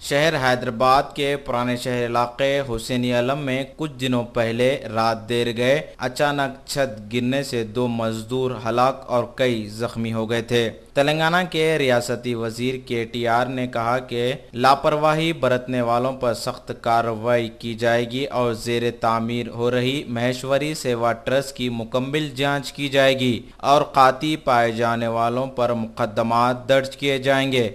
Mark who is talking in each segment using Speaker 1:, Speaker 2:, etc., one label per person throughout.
Speaker 1: शहर हैदराबाद के पुराने शहर इलाके हुसैनी आलम में कुछ दिनों पहले रात देर गए अचानक छत गिरने से 2 मजदूर हलाक और कई जख्मी हो गए थे। तेलंगाना के रियासती वजीर KTR ने कहा कि लापरवाही बरतने वालों पर सख्त कार्रवाई की जाएगी और जेर तामीर हो रही महेश्वरी सेवा ट्रस्ट की मुकम्मल जांच की जाएगी और काती पाए जाने वालों पर मुकदमात दर्ज किए जाएंगे।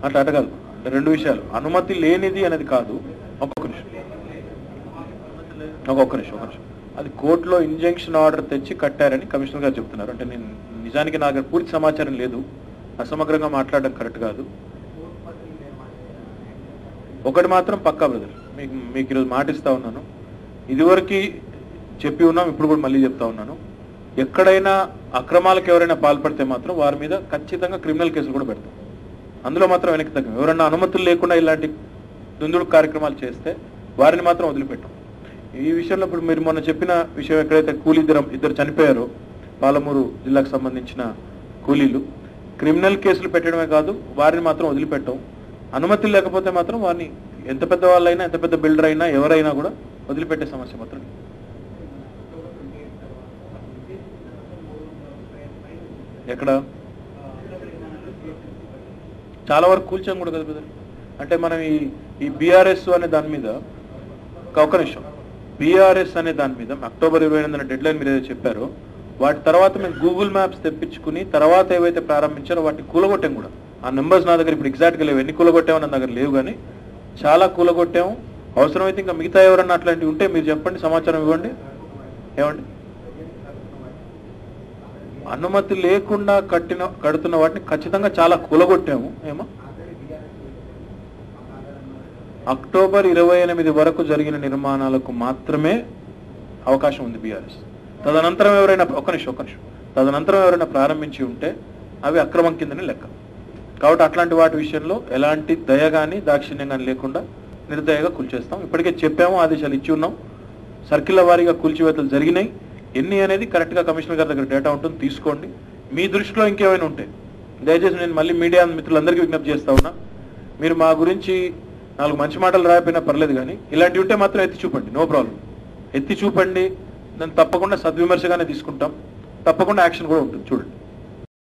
Speaker 2: అట్లా అడగాలి రెండు విషయాలు అనుమతి లేనిది అనేది కాదు ఒక్కొక్క నిమిషం అది కోర్టులో ఇంజంక్షన్ ఆర్డర్ తెచ్చి కట్టారని కమిషనర్ గారు చెప్తున్నారు అంటే నేను నిజానికి నా దగ్గర పూర్తి సమాచారం లేదు అసమగ్రంగా మాట్లాడడం కరెక్ట్ కాదు ఒకటి మాత్రం పక్కా బ్రదర్ మీకు ఈరోజు మాటిస్తా ఉన్నాను ఇదివరకు చెప్పి ఉన్నాం ఇప్పుడు కూడా మళ్ళీ చెప్తా ఉన్నాను ఎక్కడైనా అక్రమాలకు ఎవరైనా పాల్పడితే మాత్రం వారి మీద ఖచ్చితంగా క్రిమినల్ కేసులు కూడా పెడతాం అందులో మాత్రం వెనక్కి తగ్గం ఎవరైనా అనుమతులు లేకుండా ఇలాంటి దుందుడు కార్యక్రమాలు చేస్తే వారిని మాత్రం వదిలిపెట్టాం ఈ విషయంలో ఇప్పుడు మీరు మొన్న చెప్పిన విషయం ఎక్కడైతే ఇద్దరు చనిపోయారో పాలమూరు జిల్లాకు సంబంధించిన కూలీలు క్రిమినల్ కేసులు పెట్టడమే కాదు వారిని మాత్రం వదిలిపెట్టాం అనుమతులు లేకపోతే మాత్రం వారిని ఎంత పెద్ద వాళ్ళైనా ఎంత పెద్ద బిల్డర్ అయినా ఎవరైనా కూడా వదిలిపెట్టే సమస్య మాత్రం ఎక్కడ చాలా వరకు కూల్చాం కూడా కదా బ్రదర్ అంటే మనం ఈ బీఆర్ఎస్ అనే దాని మీద ఒక నిమిషం బీఆర్ఎస్ అనే దాని మీద అక్టోబర్ 28న డెడ్ లైన్ మీరు ఏదైతే చెప్పారో వాటి తర్వాత మేము గూగుల్ మ్యాప్స్ తెప్పించుకుని తర్వాత ఏవైతే ప్రారంభించారో వాటిని కూలగొట్టాం కూడా ఆ నెంబర్స్ నా దగ్గర ఇప్పుడు ఎగ్జాక్ట్గా లేవు ఎన్ని కూలగొట్టామో నా దగ్గర లేవు కానీ చాలా కూలగొట్టాము అవసరమైతే ఇంకా మిగతా ఎవరన్నా అట్లాంటివి ఉంటే మీరు చెప్పండి సమాచారం ఇవ్వండి ఏమండి అనుమతి లేకుండా కడుతున్న వాటిని ఖచ్చితంగా చాలా కూలగొట్టాము ఏమో అక్టోబర్ 28 వరకు జరిగిన నిర్మాణాలకు మాత్రమే అవకాశం ఉంది బీఆర్ఎస్ తదనంతరం ఎవరైనా ఒక నిమిషం తదనంతరం ఎవరైనా ప్రారంభించి ఉంటే అవి అక్రమం కిందనే లెక్క కాబట్టి అట్లాంటి వాటి విషయంలో ఎలాంటి దయ కానీ దాక్షిణ్యం కానీ లేకుండా నిర్దయగా కూల్చేస్తాం ఇప్పటికే చెప్పాము ఆదేశాలు ఇచ్చి ఉన్నాం సర్కిల్ల వారీగా కూల్చివేతలు జరిగినాయి ఎన్ని అనేది కరెక్ట్గా కమిషనర్ గారి దగ్గర డేటా ఉంటుంది తీసుకోండి మీ దృష్టిలో ఇంకేమైనా ఉంటే దయచేసి నేను మళ్ళీ మీడియా మిత్రులందరికీ విజ్ఞప్తి చేస్తా ఉన్నా మీరు మా గురించి 4 మంచి మాటలు రాయపోయినా పర్లేదు కానీ ఇలాంటివి ఉంటే మాత్రం ఎత్తి చూపండి నో ప్రాబ్లం ఎత్తి చూపండి దాన్ని తప్పకుండా సద్విమర్శగానే తీసుకుంటాం తప్పకుండా యాక్షన్ కూడా ఉంటుంది చూడండి